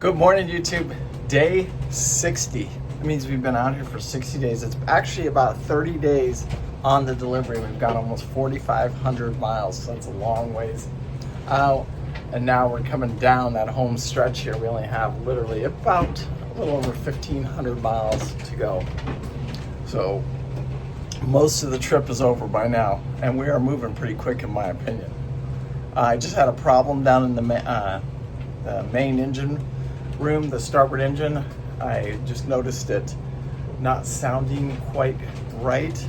Good morning, YouTube. Day 60. That means we've been out here for 60 days. It's actually about 30 days on the delivery. We've got almost 4,500 miles, so that's a long ways out. And now we're coming down that home stretch here. We only have literally about a little over 1,500 miles to go. So most of the trip is over by now, and we are moving pretty quick in my opinion. I just had a problem down in the main engine room, the starboard engine. I just noticed it not sounding quite right.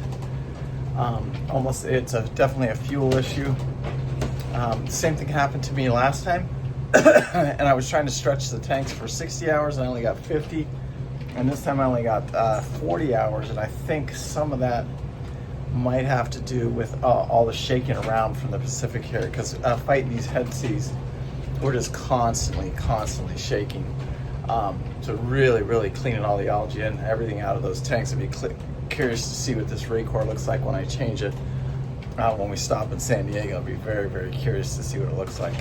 It's definitely a fuel issue. Same thing happened to me last time. And I was trying to stretch the tanks for 60 hours and I only got 50. And this time I only got 40 hours. And I think some of that might have to do with all the shaking around from the Pacific here, because fighting these head seas, we're just constantly shaking. So really cleaning all the algae and everything out of those tanks. I'd be curious to see what this Raycor looks like when I change it. When we stop in San Diego, I'll be very curious to see what it looks like.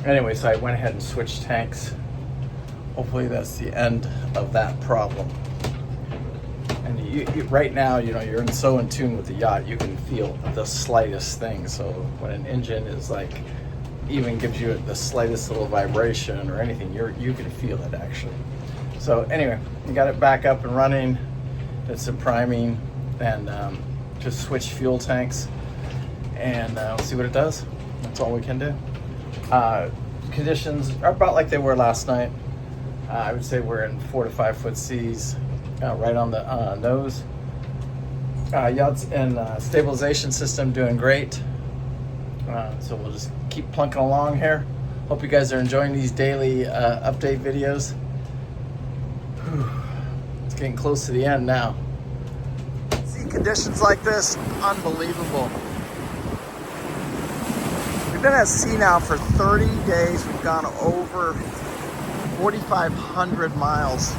Anyway, so I went ahead and switched tanks. Hopefully that's the end of that problem. And right now, you're so in tune with the yacht, you can feel the slightest thing. So when an engine is like, even gives you the slightest little vibration or anything, you can feel it actually. So anyway, we got it back up and running. Did some priming and just switched fuel tanks, and we'll see what it does. That's all we can do. Conditions are about like they were last night. I would say we're in 4 to 5 foot seas, right on the nose. Yachts and stabilization system doing great. So we'll just keep plunking along here. Hope you guys are enjoying these daily update videos. Whew. It's getting close to the end now. See conditions like this, unbelievable. We've been at sea now for 30 days. We've gone over 4,500 miles.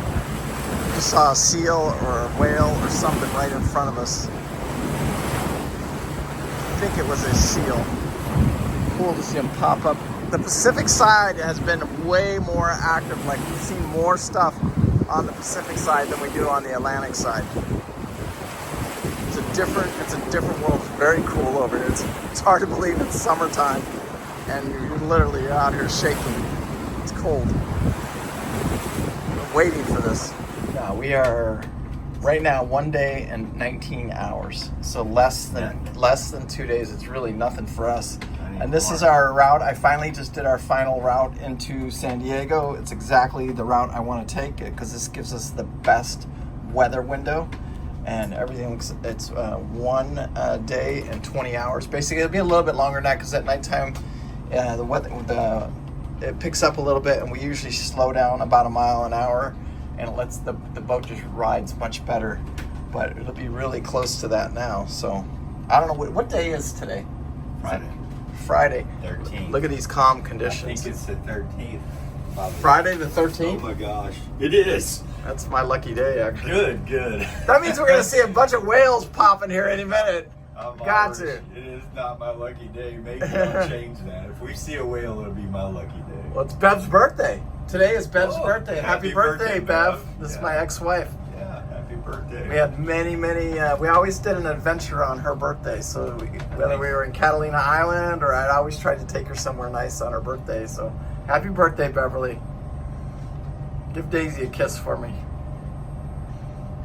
We saw a seal or a whale or something right in front of us. I think it was a seal. Cool to see them pop up. The Pacific side has been way more active. Like, we've seen more stuff on the Pacific side than we do on the Atlantic side. It's a different world. It's very cool over here. It's hard to believe it's summertime and you're literally out here shaking. It's cold. We're waiting for this. Now we are right now 1 day and 19 hours. So less than 2 days. It's really nothing for us. And this is our route. I finally just did our final route into San Diego. It's exactly the route I want to take, because this gives us the best weather window, and everything looks, it's 1 day and 20 hours. Basically, it'll be a little bit longer than that, because at nighttime, the weather, it picks up a little bit, and we usually slow down about a mile an hour, and it lets the boat just rides much better. But it'll be really close to that now. So I don't know, what day is today? Friday. 13th. Look at these calm conditions. I think it's the 13th. Friday the 13th? Oh my gosh. It is. That's my lucky day, actually. Good. That means we're going to see a bunch of whales popping here any minute. Got to. It is not my lucky day. Maybe I'll change that. If we see a whale, it'll be my lucky day. Well, it's Bev's birthday. Today is Bev's birthday. Happy birthday, Bev. This is my ex-wife. Happy birthday. We had many, we always did an adventure on her birthday. So whether we were in Catalina Island, or I'd always tried to take her somewhere nice on her birthday. So happy birthday, Beverly. Give Daisy a kiss for me.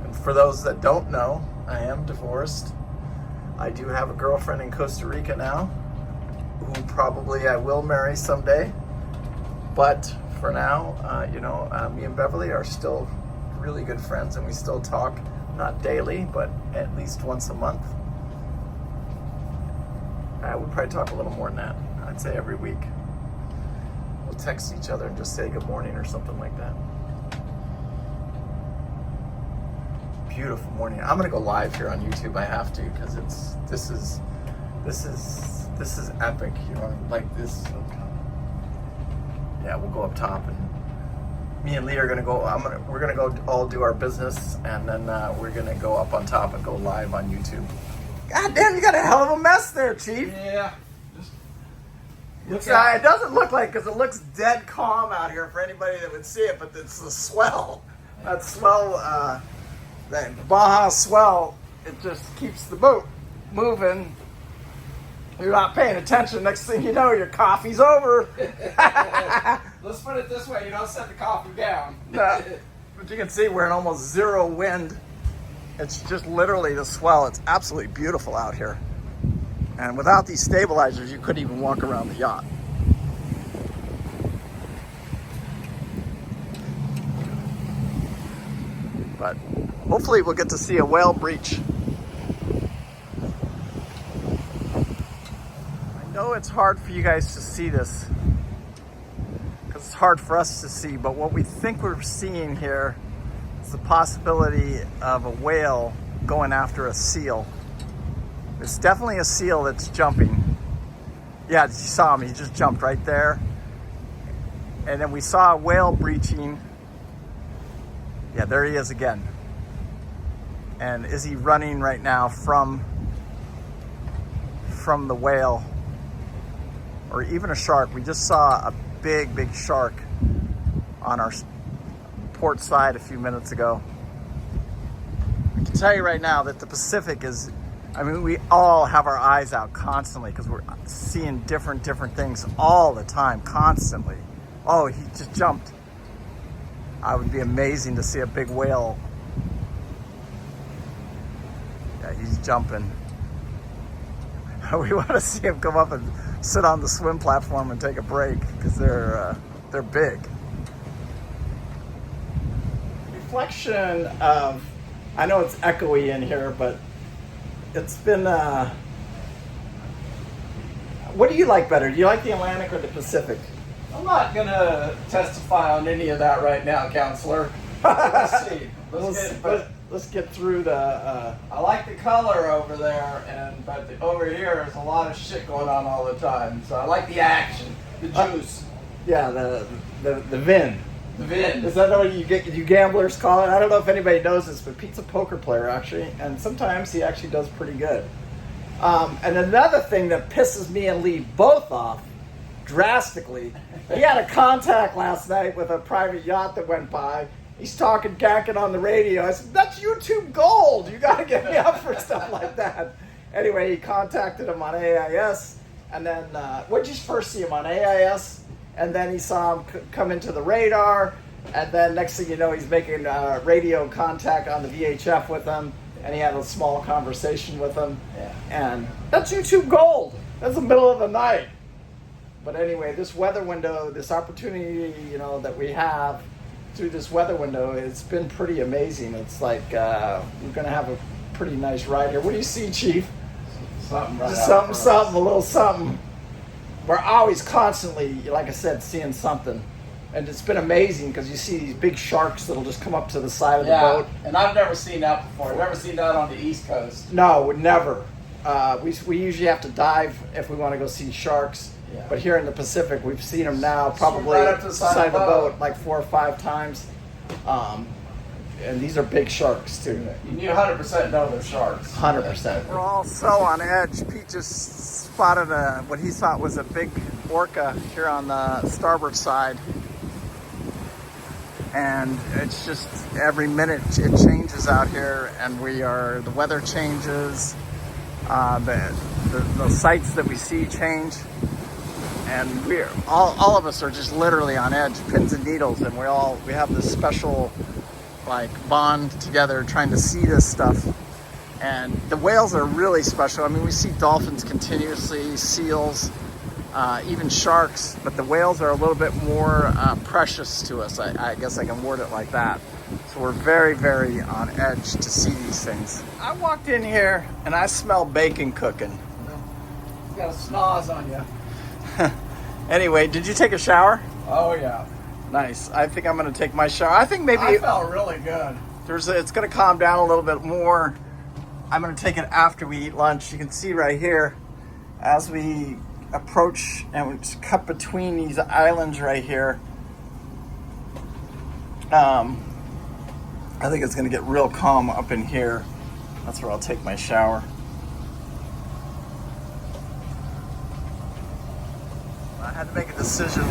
And for those that don't know, I am divorced. I do have a girlfriend in Costa Rica now, who probably I will marry someday. But for now, me and Beverly are still really good friends, and we still talk, not daily, but at least once a month. I would probably talk a little more than that. I'd say every week. We'll text each other and just say good morning or something like that. Beautiful morning. I'm gonna go live here on YouTube. I have to, because this is epic. Like this. Yeah, we'll go up top, and me and Lee are gonna go. We're gonna go all do our business, and then we're gonna go up on top and go live on YouTube. God damn, you got a hell of a mess there, Chief. Yeah. It doesn't look like, because it looks dead calm out here for anybody that would see it, but it's the swell. That swell, that Baja swell, it just keeps the boat moving. You're not paying attention. Next thing you know, your coffee's over. Let's put it this way: you don't set the coffee down. But you can see we're in almost zero wind. It's just literally the swell. It's absolutely beautiful out here. And without these stabilizers, you couldn't even walk around the yacht. But hopefully we'll get to see a whale breach. I know it's hard for you guys to see this, because it's hard for us to see, but what we think we're seeing here is the possibility of a whale going after a seal. It's definitely a seal that's jumping. Yeah, you saw him, he just jumped right there. And then we saw a whale breaching. Yeah, there he is again. And is he running right now from the whale? Or even a shark. We just saw a big shark on our port side a few minutes ago. I can tell you right now that the Pacific is, I mean, we all have our eyes out constantly because we're seeing different things all the time, constantly. Oh, he just jumped. It would be amazing to see a big whale. Yeah, he's jumping. We want to see him come up and sit on the swim platform and take a break because they're big. Reflection of, I know it's echoey in here, but it's been, what do you like better? Do you like the Atlantic or the Pacific? I'm not gonna testify on any of that right now, counselor. Let's see. Let's get through the. I like the color over there, but over here there's a lot of shit going on all the time. So I like the action, the juice. Yeah, the vin. The vin. Is that what you gamblers call it? I don't know if anybody knows this, but Pete's a poker player actually, and sometimes he actually does pretty good. And another thing that pisses me and Lee both off drastically, he had a contact last night with a private yacht that went by. He's talking gacking on the radio. I said, that's YouTube gold. You got to get me up for stuff like that. Anyway, he contacted him on AIS. And then, what'd you first see him on AIS? And then he saw him come into the radar. And then next thing you know, he's making radio contact on the VHF with him. And he had a small conversation with him. Yeah. And that's YouTube gold. That's the middle of the night. But anyway, this weather window, this opportunity, that we have through this weather window, it's been pretty amazing. It's like we're going to have a pretty nice ride here. What do you see, Chief? Something right Something, a little something. We're always constantly, like I said, seeing something. And it's been amazing because you see these big sharks that'll just come up to the side of the boat. And I've never seen that before. I've never seen that on the East Coast. No, never. We usually have to dive if we want to go see sharks. Yeah. But here in the Pacific, we've seen them now probably right up to the side of the boat like 4 or 5 times. And these are big sharks too. You 100% know they're sharks. 100%. We're all so on edge. Pete just spotted what he thought was a big orca here on the starboard side. And it's just every minute it changes out here, and the weather changes, the sights that we see change. And we're all of us are just literally on edge, pins and needles, and we have this special bond together trying to see this stuff. And the whales are really special. I mean, we see dolphins continuously, seals, even sharks, but the whales are a little bit more precious to us. I guess I can word it like that. So we're very on edge to see these things. I walked in here and I smell bacon cooking. You got a snaz on you. Anyway, did you take a shower? Oh yeah. Nice. I think I'm going to take my shower. I think maybe I felt really good. It's going to calm down a little bit more. I'm going to take it after we eat lunch. You can see right here as we approach and we just cut between these islands right here. I think it's going to get real calm up in here. That's where I'll take my shower. to make a decision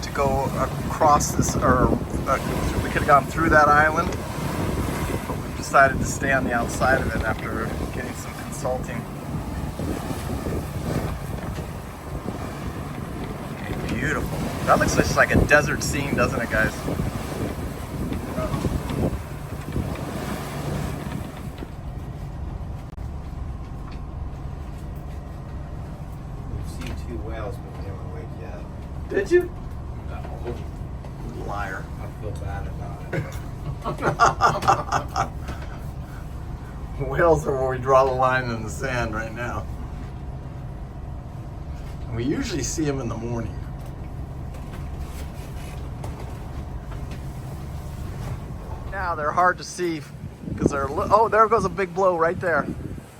to go across this, or we could have gone through that island, but we decided to stay on the outside of it after getting some consulting. Beautiful. That looks just like a desert scene, doesn't it, guys? Did you? No. Liar. I feel bad about it. Whales are where we draw the line in the sand right now. And we usually see them in the morning. Now they're hard to see because they're, oh, there goes a big blow right there.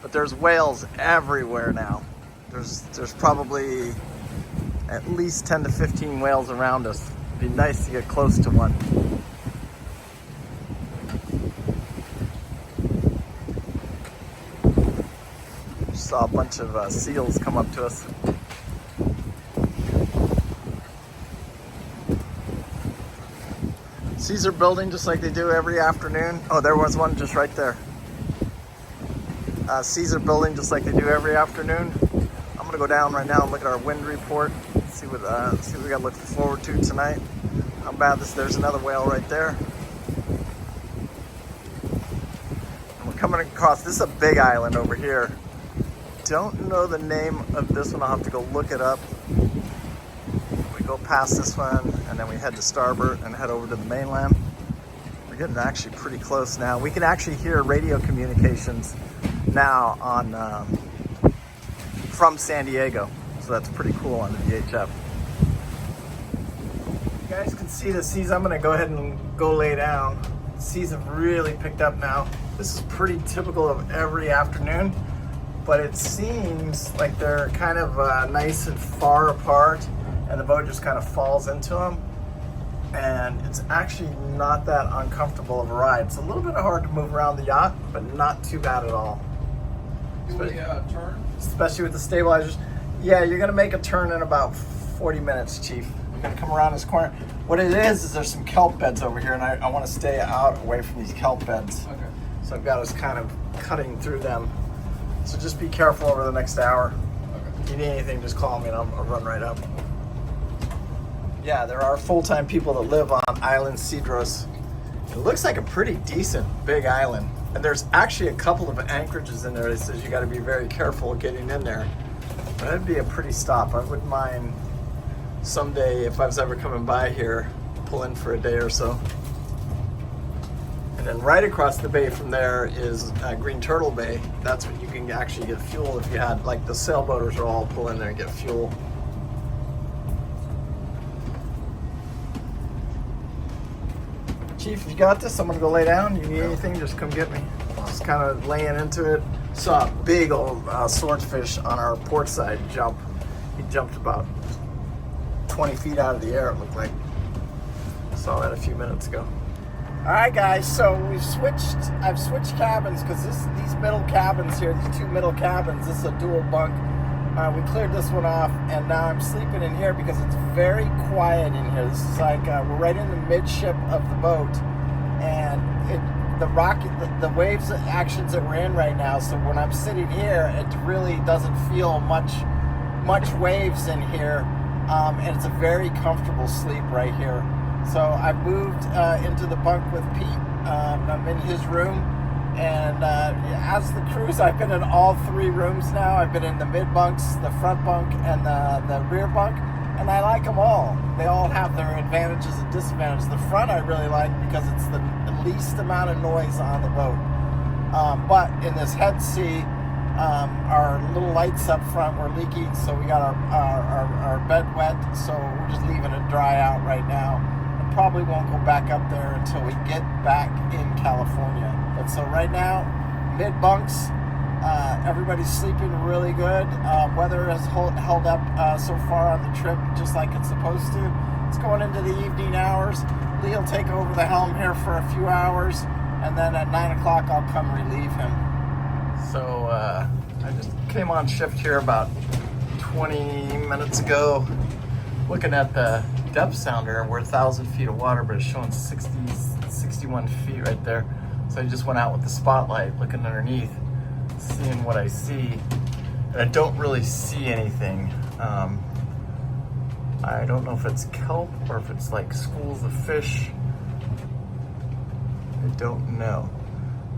But there's whales everywhere now. There's probably at least 10 to 15 whales around us. It'd be nice to get close to one. Saw a bunch of seals come up to us. Seas are building just like they do every afternoon. Oh, there was one just right there. Seas are building just like they do every afternoon. I'm gonna go down right now and look at our wind report. See what we got to look forward to tonight. How bad this? There's another whale right there. And we're coming across. This is a big island over here. Don't know the name of this one. I'll have to go look it up. We go past this one and then we head to starboard and head over to the mainland. We're getting actually pretty close now. We can actually hear radio communications now on from San Diego. So that's pretty cool on the VHF. You guys can see the seas. I'm gonna go ahead and go lay down. The seas have really picked up now. This is pretty typical of every afternoon, but it seems like they're kind of nice and far apart, and the boat just kind of falls into them. And it's actually not that uncomfortable of a ride. It's a little bit hard to move around the yacht, but not too bad at all. Turn? Especially with the stabilizers. Yeah, you're gonna make a turn in about 40 minutes, Chief. You're gonna come around this corner. What it is there's some kelp beds over here, and I wanna stay out away from these kelp beds. Okay. So I've got us kind of cutting through them. So just be careful over the next hour. Okay. If you need anything, just call me and I'll run right up. Yeah, there are full-time people that live on Island Cedros. It looks like a pretty decent big island. And there's actually a couple of anchorages in there that says you gotta be very careful getting in there. But that'd be a pretty stop. I wouldn't mind someday, if I was ever coming by here, pull in for a day or so. And then right across the bay from there is Green Turtle Bay. That's what you can actually get fuel if you had, like the sailboaters will all pull in there and get fuel. Chief, you got this? I'm gonna go lay down. You need anything, just come get me. Just kind of laying into it. Saw a big old swordfish on our port side jump. He jumped about 20 feet out of the air, it looked like. Saw that a few minutes ago. All right, guys, so I've switched cabins because these middle cabins here, these two middle cabins, this is a dual bunk. We cleared this one off, and now I'm sleeping in here because it's very quiet in here. This is like we're right in the midship of the boat, and the waves actions that we're in right now. So when I'm sitting here, it really doesn't feel much waves in here, and it's a very comfortable sleep right here. So I moved into the bunk with Pete. I'm in his room. And as the cruise, I've been in all three rooms now. I've been in the mid bunks, the front bunk, and the rear bunk, and I like them all. They all have their advantages and disadvantages. The front I really like because it's the least amount of noise on the boat. But in this head sea, our little lights up front were leaking, so we got our bed wet, so we're just leaving it dry out right now. And probably won't go back up there until we get back in California. But so right now, mid bunks, everybody's sleeping really good. Weather has held up so far on the trip, just like it's supposed to. It's going into the evening hours. Lee will take over the helm here for a few hours, and then at 9 o'clock I'll come relieve him. So I just came on shift here about 20 minutes ago. looking at the depth sounder, and we're 1,000 feet of water, but it's showing 61 feet right there. So I just went out with the spotlight, looking underneath, seeing what I see. And I don't really see anything. I don't know if it's kelp or if it's like schools of fish. I don't know.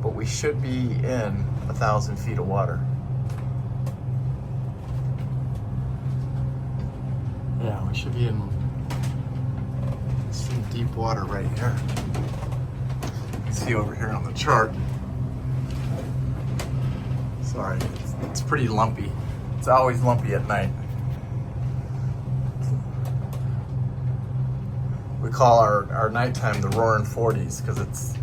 But we should be in 1,000 feet of water. Yeah, we should be in some deep water right here. You can see over here on the chart. Sorry, it's pretty lumpy. It's always lumpy at night. We call our nighttime the roaring 40s because it's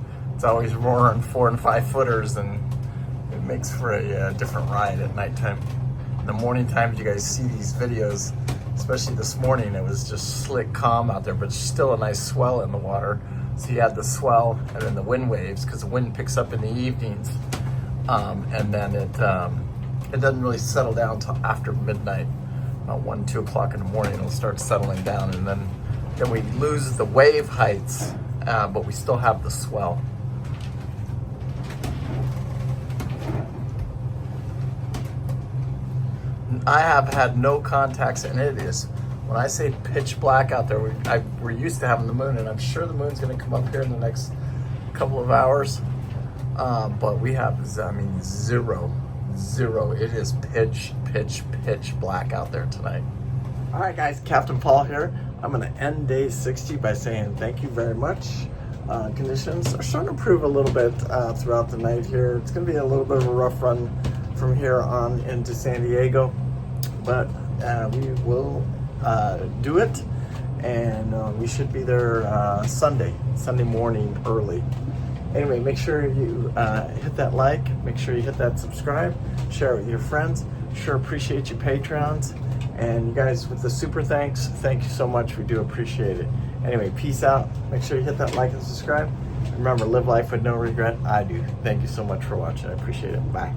always roaring 4 and 5 footers, and it makes for a different ride at nighttime. In the morning times, you guys see these videos, especially this morning, it was just slick, calm out there, but still a nice swell in the water. So you had the swell and then the wind waves, because the wind picks up in the evenings, and then it doesn't really settle down until after midnight, about 1, 2 o'clock in the morning. It'll start settling down, and then we lose the wave heights, but we still have the swell. I have had no contacts, and it is, when I say pitch black out there, we're used to having the moon, and I'm sure the moon's going to come up here in the next couple of hours. But we have, zero. It is pitch black out there tonight. All right, guys, Captain Paul here. I'm going to end day 60 by saying thank you very much. Conditions are starting to improve a little bit throughout the night here. It's going to be a little bit of a rough run from here on into San Diego, but we will do it, and we should be there Sunday morning early. Anyway, make sure you hit that like, make sure you hit that subscribe, share it with your friends. Sure appreciate you patrons, and you guys with the super thank you so much. We do appreciate it. Anyway, peace out. Make sure you hit that like and subscribe. Remember, live life with no regret. I do. Thank you so much for watching. I appreciate it. Bye.